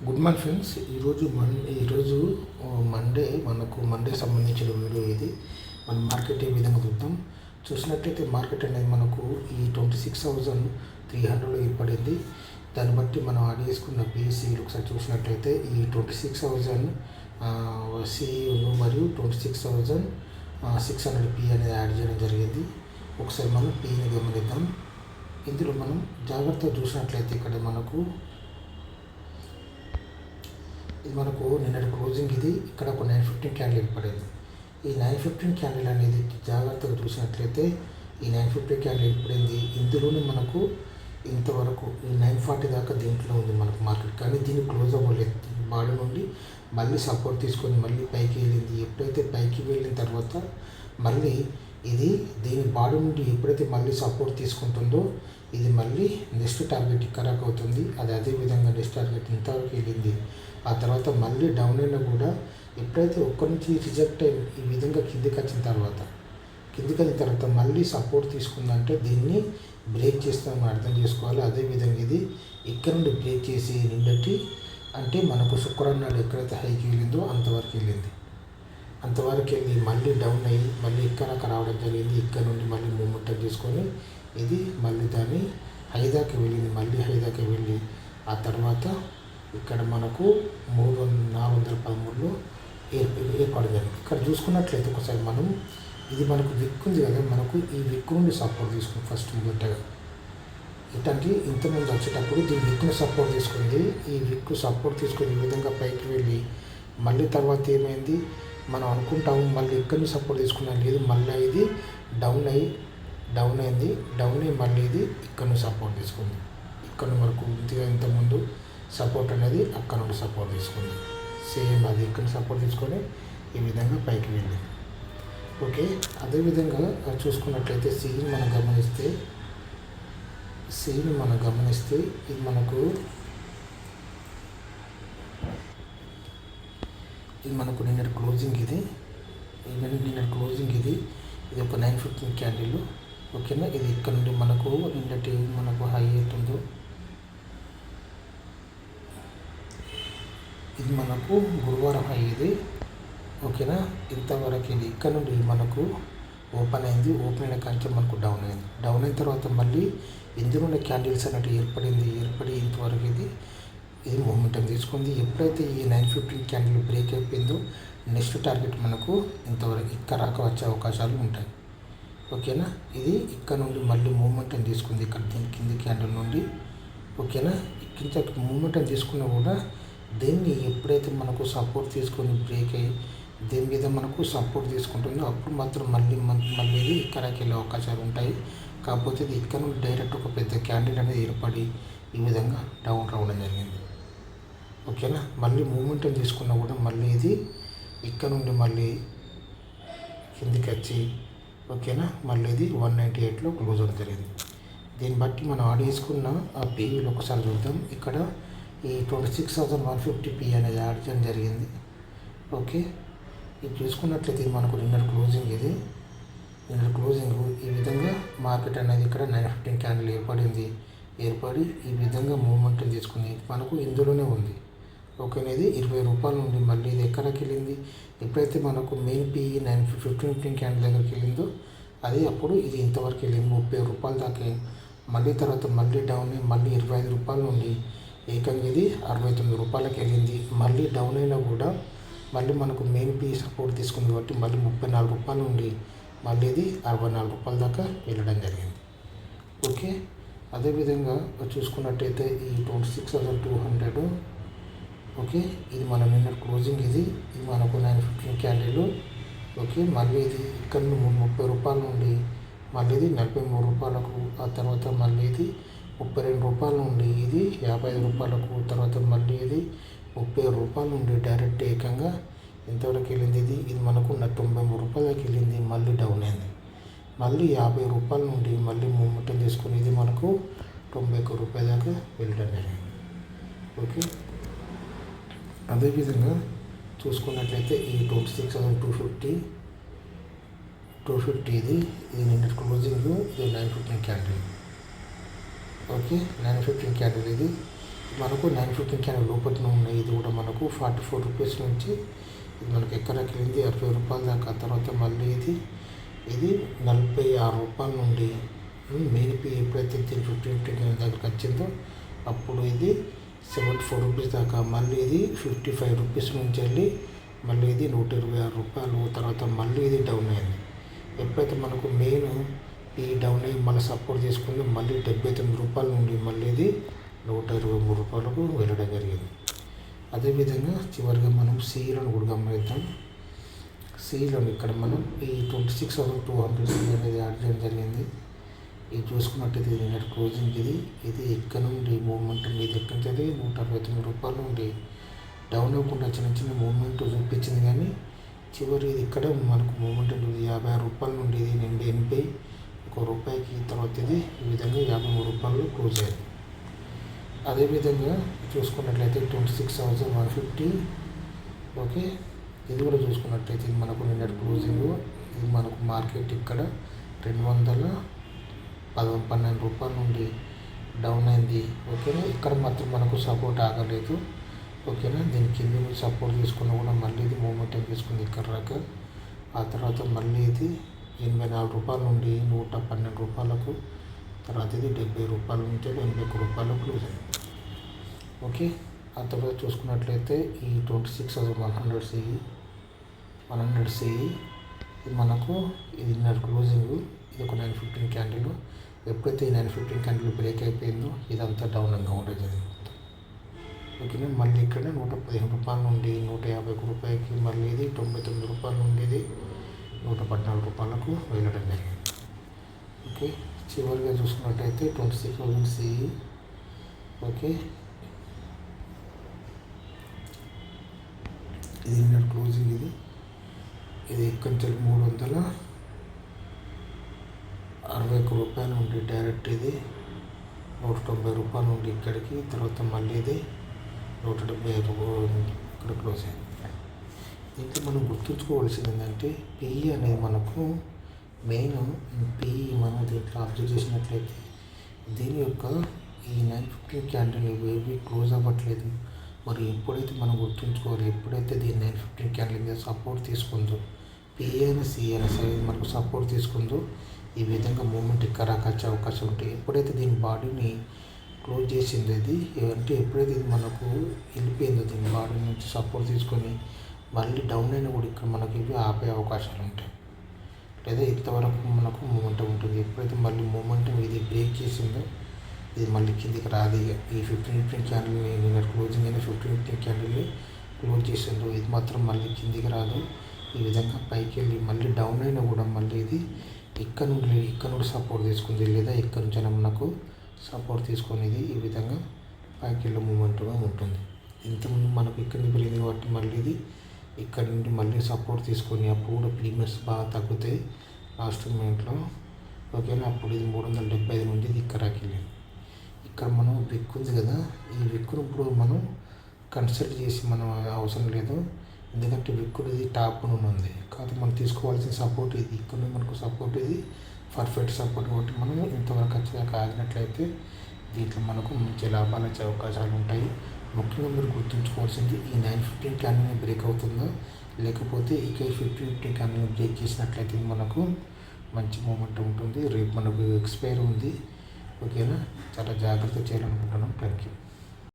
Good morning friends. ఈరోజు Monday సంబంధించిన video ఇది. మనం మార్కెట్ ఏ విధంగా చూద్దాం. చూసినట్లయితే మార్కెట్ అనేది మనకు ఈ 26,300 ఏర్పడింది. దాన్ని బట్టి మనం యాడ్ చేసుకున్న బీసీలు ఒకసారి చూసినట్లయితే ఈ 26,000 సిఈలు మరియు 26,600 పి అనేది యాడ్ చేయడం జరిగింది. ఒకసారి మనం పిని గమనిద్దాం. ఇందులో మనం జాగ్రత్తగా చూసినట్లయితే ఇక్కడ మనకు నిన్నటి క్లోజింగ్ ఇది. ఇక్కడ ఒక 915 క్యాండిల్ ఏర్పడింది. ఈ 915 క్యాండిల్ అనేది జాగ్రత్తగా చూసినట్లయితే ఈ 950 క్యాండిల్ ఏర్పడింది. ఇందులోనే మనకు ఇంతవరకు ఈ 940 దాకా దీంట్లో ఉంది మనకు మార్కెట్. కానీ దీన్ని క్లోజ్ అవ్వలేదు. బాడీ నుండి మళ్ళీ సపోర్ట్ తీసుకొని మళ్ళీ పైకి వెళ్ళింది. ఎప్పుడైతే పైకి వెళ్ళిన తర్వాత మళ్ళీ ఇది దీని బాడీ నుండి ఎప్పుడైతే మళ్ళీ సపోర్ట్ తీసుకుంటుందో ఇది మళ్ళీ నెక్స్ట్ టార్గెట్ కరెక్ట్ అవుతుంది. అదే విధంగా నెక్స్ట్ టార్గెట్ ఇంతవరకు వెళ్ళింది. ఆ తర్వాత మళ్ళీ డౌన్ అయినా కూడా ఎప్పుడైతే ఒక్కరి నుంచి రిజెక్ట్ అయ్యి ఈ విధంగా కిందికి వచ్చిన తర్వాత మళ్ళీ సపోర్ట్ తీసుకుందంటే దీన్ని బ్రేక్ చేస్తామని అర్థం చేసుకోవాలి. అదేవిధంగా ఇది ఇక్కడ నుండి బ్రేక్ చేసి నిన్నటి అంటే మనకు శుక్రవారం నాడు ఎక్కడైతే హైకి వెళ్ళిందో అంతవరకు వెళ్ళి మళ్ళీ డౌన్ అయ్యి మళ్ళీ ఇక్కడ రావడం జరిగింది. ఇక్కడ నుండి మళ్ళీ మూమెంట్ తీసుకొని ఇది మళ్ళీ దాన్ని హై దాకా వెళ్ళింది. మళ్ళీ హై దాకా వెళ్ళి ఆ తర్వాత ఇక్కడ మనకు 413లో ఏర్పడింది. ఇక్కడ చూసుకున్నట్లయితే ఒకసారి మనం ఇది మనకు విక్ ఉంది కదా, మనకు ఈ విక్ నుండి సపోర్ట్ తీసుకుంది. ఫస్ట్ మొదటగా ఇట్లాంటి ఇంతకుముందు వచ్చేటప్పుడు దీని విక్ను సపోర్ట్ తీసుకుంది. ఈ విక్ సపోర్ట్ తీసుకొని ఈ విధంగా పైకి వెళ్ళి మళ్ళీ తర్వాత ఏమైంది మనం అనుకుంటాము మళ్ళీ ఇక్కడిని సపోర్ట్ తీసుకున్నాం. లేదు, మళ్ళీ ఇది డౌన్ అయింది. డౌన్ అయ్యి మళ్ళీ ఇది ఇక్కడ నుండి సపోర్ట్ తీసుకుంది. ఇక్కడ మనకు ఇంతగా ఇంతకుముందు సపోర్ట్ అనేది అక్కడ నుండి సపోర్ట్ తీసుకుంది. సేమ్ అది ఇక్కడ సపోర్ట్ తీసుకొని ఈ విధంగా పైకి వెళ్ళింది. ఓకే, అదేవిధంగా చూసుకున్నట్లయితే సిని మనం గమనిస్తే ఇది మనకు నిన్నటి క్లోజింగ్ ఇది. ఇది ఒక 915 క్యాండిల్. ఓకేనా, ఇది ఇక్కడ నుండి మనకు హై అవుతుందో ఇది మనకు గురువారం హై ఇది. ఓకేనా, ఇంతవరకు ఇది ఇక్కడ నుండి మనకు ఓపెన్ అయింది. ఓపెన్ అయిన కంటే మనకు డౌన్ అయింది. డౌన్ అయిన తర్వాత మళ్ళీ ఇందులోనే క్యాండిల్స్ అన్నట్టు ఏర్పడి ఇంతవరకు ఇది మూమెంటం తీసుకుంది. ఎప్పుడైతే ఈ 915 క్యాండిల్ బ్రేక్ అయిపోయిందో నెక్స్ట్ టార్గెట్ మనకు ఇంతవరకు ఇక్కడ వచ్చే అవకాశాలు ఉంటాయి. ఓకేనా, ఇది ఇక్కడ నుండి మళ్ళీ మూమెంటం తీసుకుంది. ఇక్కడ దీని కింది క్యాండిల్ నుండి. ఓకేనా, కింద మూమెంటం తీసుకున్నా కూడా దీన్ని ఎప్పుడైతే మనకు సపోర్ట్ తీసుకొని బ్రేక్ అయ్యి దీని మీద మనకు సపోర్ట్ తీసుకుంటుందో అప్పుడు మాత్రం మళ్ళీ ఇది ఇక్కడికి వెళ్ళే అవకాశాలు ఉంటాయి. కాకపోతే ఇది ఇక్కడ నుండి డైరెక్ట్ ఒక పెద్ద క్యాండిల్ అనేది ఏర్పడి ఈ విధంగా డౌన్ రావడం జరిగింది. ఓకేనా, మళ్ళీ మూమెంటం తీసుకున్నా కూడా మళ్ళీ ఇది ఇక్కడ నుండి మళ్ళీ కిందికి వచ్చి ఓకేనా మళ్ళీ ఇది 198లో క్లోజ్ అవ్వడం జరిగింది. దీన్ని బట్టి మనం యాడ్ చేసుకున్న ఆ పీవీలు ఒకసారి చూద్దాం. ఇక్కడ ఈ 26,150 పి అనేది యాడ్ చేయడం జరిగింది. ఓకే, ఇది చూసుకున్నట్లయితే ఇది మనకు నిన్నటి క్లోజింగ్ ఈ విధంగా మార్కెట్ అనేది ఇక్కడ 915 క్యాండిల్ ఏర్పడి ఈ విధంగా మూమెంట్ తీసుకుని మనకు ఇందులోనే ఉంది. ఓకేనా, ఇది 20 రూపాయల నుండి మళ్ళీ ఇది ఎక్కడికి వెళ్ళింది. ఎప్పుడైతే మనకు మెయిన్ పిఈ 15 క్యాండిల్ దగ్గరికి వెళ్ళిందో అది అప్పుడు ఇది ఇంతవరకు వెళ్ళింది 30 రూపాయల దాకా. మళ్ళీ తర్వాత మళ్ళీ డౌన్ అయ్యి మళ్ళీ 25 రూపాయల నుండి ఏకంగా ఇది 69 రూపాయలకి వెళ్ళింది. మళ్ళీ డౌన్ అయినా కూడా మళ్ళీ మనకు మెయిన్ పీ సపోర్ట్ తీసుకుంది కాబట్టి మళ్ళీ 34 రూపాయల నుండి మళ్ళీ ఇది 64 రూపాయల దాకా వెళ్ళడం జరిగింది. ఓకే, అదేవిధంగా చూసుకున్నట్టయితే ఈ 26,200 ఓకే, ఇది మన నిన్న క్లోజింగ్ ఇది మనకు 915 క్యాండిల్. ఓకే, మళ్ళీ ఇది ఇక్కడ నుండి 30 రూపాయల నుండి మళ్ళీ ఇది 43 రూపాయలకు, ఆ తర్వాత మళ్ళీ ఇది 32 రూపాయల నుండి ఇది 55 రూపాయలకు, తర్వాత మళ్ళీ ఇది 30 రూపాయల నుండి డైరెక్ట్ ఏకంగా ఎంతవరకు వెళ్ళింది. ఇది మనకు 93 రూపాయలకి వెళ్ళింది. మళ్ళీ డౌన్ అయింది. మళ్ళీ 50 రూపాయల నుండి మళ్ళీ మూమెంటం తీసుకుని ఇది మనకు 91 రూపాయల దాకా వెళ్ళడం జరిగింది. ఓకే, అదేవిధంగా చూసుకున్నట్లయితే ఈ 26,250 ఇది నిన్నటి క్లోజింగ్. ఇది 915 క్యాండిల్. ఓకే, 915 క్యాండిల్ ఇది మనకు 915 క్యాండిల్ లోపల ఉన్నాయి. ఇది కూడా మనకు 44 రూపీస్ నుంచి ఇది మనకు ఎక్కడికి వెళ్ళింది 60 రూపాయల దాకా. తర్వాత మళ్ళీ ఇది 46 రూపాయల నుండి మెయిన్ పీ ఎప్పుడైతే 15 క్యాండిల్ దగ్గరికి వచ్చిందో అప్పుడు ఇది 74 రూపీస్ దాకా. మళ్ళీ ఇది 55 రూపీస్ నుంచి వెళ్ళి మళ్ళీ ఇది 126 రూపాయలు. తర్వాత మళ్ళీ ఇది డౌన్ అయింది. ఎప్పుడైతే మనకు మెయిన్ ఈ డౌన్ అయ్యి మళ్ళీ సపోర్ట్ చేసుకుంది మళ్ళీ 79 రూపాయల నుండి మళ్ళీ ఇది 123 రూపాయలకు వెళ్ళడం జరిగింది. అదేవిధంగా చివరిగా మనం సీలను కూడా గమనిద్దాం. సీలో ఇక్కడ మనం ఈ 26,200 సీ అనేది యాడ్ చేయడం జరిగింది. ఇది చూసుకున్నట్టయితే నిన్నటి క్లోజింగ్ ఇది ఇక్కడ నుండి మూవ్మెంట్ ఇది ఎక్కడి నుంచి 169 రూపాయల నుండి డౌన్ అవ్వకుండా చిన్న మూవ్మెంట్ చూపించింది. కానీ చివరి ఇది ఇక్కడ మనకు మూవ్మెంట్ 56 రూపాయల నుండి ఇది 81 రూపాయికి తర్వాత ఇది ఈ విధంగా 53 రూపాయలు క్లోజ్ అయ్యింది. అదేవిధంగా చూసుకున్నట్లయితే 26,150 ఓకే. ఇది కూడా చూసుకున్నట్లయితే ఇది మనకు నిన్నటి క్లోజింగ్ ఇది మనకు మార్కెట్ ఇక్కడ 212 రూపాయల నుండి డౌన్ అయింది. ఓకేనా. ఇక్కడ మాత్రం మనకు సపోర్ట్ ఆగలేదు. ఓకేనా. దీని కింద సపోర్ట్ తీసుకున్నా కూడా మళ్ళీ ఇది మూమెంటం తీసుకుంది ఇక్కడ దాకా. ఆ తర్వాత మళ్ళీ ఇది 84 రూపాయల నుండి 112 రూపాయలకు తర్వాత ఇది 70 రూపాయల నుంచి 81 రూపాయలకు క్లోజ్ అయింది. ఓకే. ఆ తర్వాత చూసుకున్నట్లయితే ఈ 26,100 సిఈ ఇది మనకు ఇది నిన్నటి క్లోజింగ్ ఇది ఒక 915 క్యాండిల్. ఎప్పుడైతే ఈ 915 క్యాండిల్ బ్రేక్ అయిపోయిందో ఇదంతా డౌన్ అవ్వడం జరిగింది. ఓకేనా. మళ్ళీ ఇక్కడ 115 రూపాయల నుండి 151 రూపాయలకి మళ్ళీ ఇది 99 రూపాయల నుండి ఇది 114 రూపాయలకు వెళ్ళడం జరిగింది. ఓకే. చివరిగా చూసుకున్నట్టయితే 26,000 సిఈ ఓకే. ఇది నిన్నటి క్లోజింగ్ ఇది ఇక్కడి నుంచి 361 రూపాయల నుండి డైరెక్ట్ ఇది 190 రూపాయల నుండి ఇక్కడికి తర్వాత మళ్ళీ ఇది 170 ఇక్కడ క్లోజ్ అయింది. దీంట్లో మనం గుర్తుంచుకోవాల్సింది ఏంటంటే పిఈ అనేది మనకు మెయిన్ పిఈ మనం దీంట్లో అబ్జర్వ్ చేసినట్లయితే దీని యొక్క ఈ 915 క్యాండిల్ ఏవి క్లోజ్ అవ్వట్లేదు. మరి ఎప్పుడైతే మనం గుర్తుంచుకోవాలి ఎప్పుడైతే దీని 915 క్యాండిల్ మీద సపోర్ట్ తీసుకుందో పిఈ అయినా సిఈ అయినా సరే మనకు సపోర్ట్ తీసుకుందో ఈ విధంగా మూమెంట్ ఇక్కడ వచ్చే అవకాశం ఉంటాయి. ఎప్పుడైతే దీని బాడీని క్లోజ్ చేసింది ఇది అంటే ఎప్పుడైతే ఇది మనకు వెళ్ళిపోయిందో దీని బాడీ నుంచి సపోర్ట్ తీసుకొని మళ్ళీ డౌన్ అయినా కూడా ఇక్కడ మనకి ఇవి ఆపే అవకాశాలు ఉంటాయి. లేదా ఇంతవరకు మనకు మూమెంటం ఉంటుంది. ఎప్పుడైతే మళ్ళీ మూమెంటం ఇది బ్రేక్ చేసిందో ఇది మళ్ళీ కిందికి రాదు. ఈ 15 క్యాండిల్ని నిన్న క్లోజింగ్ అయిన 15 క్యాండిల్ని క్లోజ్ చేసిందో ఇది మాత్రం మళ్ళీ కిందికి రాదు. ఈ విధంగా పైకి వెళ్ళి మళ్ళీ డౌన్ అయినా కూడా మళ్ళీ ఇది ఇక్కడ నుండి సపోర్ట్ తీసుకుంది లేదా ఇక్కడ నుంచి మనకు సపోర్ట్ తీసుకునేది ఈ విధంగా పైకి వెళ్ళే మూమెంట్గా ఉంటుంది. ఇంతకుముందు మనకు ఇక్కడ నుంచి పెరిగింది కాబట్టి మళ్ళీ ఇది ఇక్కడ నుండి మళ్ళీ సపోర్ట్ తీసుకొని అప్పుడు కూడా ప్రీమియర్స్ బాగా తగ్గుతాయి లాస్ట్ మూమెంట్లో. ఓకేనా. అప్పుడు ఇది 375 నుండి ఇది ఇక్కడికి వెళ్ళింది. ఇక్కడ మనం విక్ ఉంది కదా ఈ విక్కును ఇప్పుడు మనం కన్సిడర్ చేసి మనం అవసరం లేదు. ఎందుకంటే విక్కుడు ఇది టాప్ నుండి ఉంది కాబట్టి మనం తీసుకోవాల్సిన సపోర్ట్ ఇది ఇక్కడ మనకు సపోర్ట్ ఇది పర్ఫెక్ట్ సపోర్ట్ కాబట్టి మనం ఇంతవరకు వచ్చేదాకా ఆగినట్లయితే దీంట్లో మనకు మంచి లాభాలు వచ్చే అవకాశాలు ఉంటాయి. ముఖ్యంగా మీరు గుర్తుంచుకోవాల్సింది ఈ 915 క్యాండిల్ బ్రేక్ అవుతుందా లేకపోతే ఇక 15 క్యాండిల్ బ్రేక్ చేసినట్లయితే మనకు మంచి మూమెంట్ ఉంటుంది. రేపు మనకు ఎక్స్పైర్ ఉంది. ఓకేనా. చాలా జాగ్రత్త చేయాలనుకుంటున్నాం. Thank you.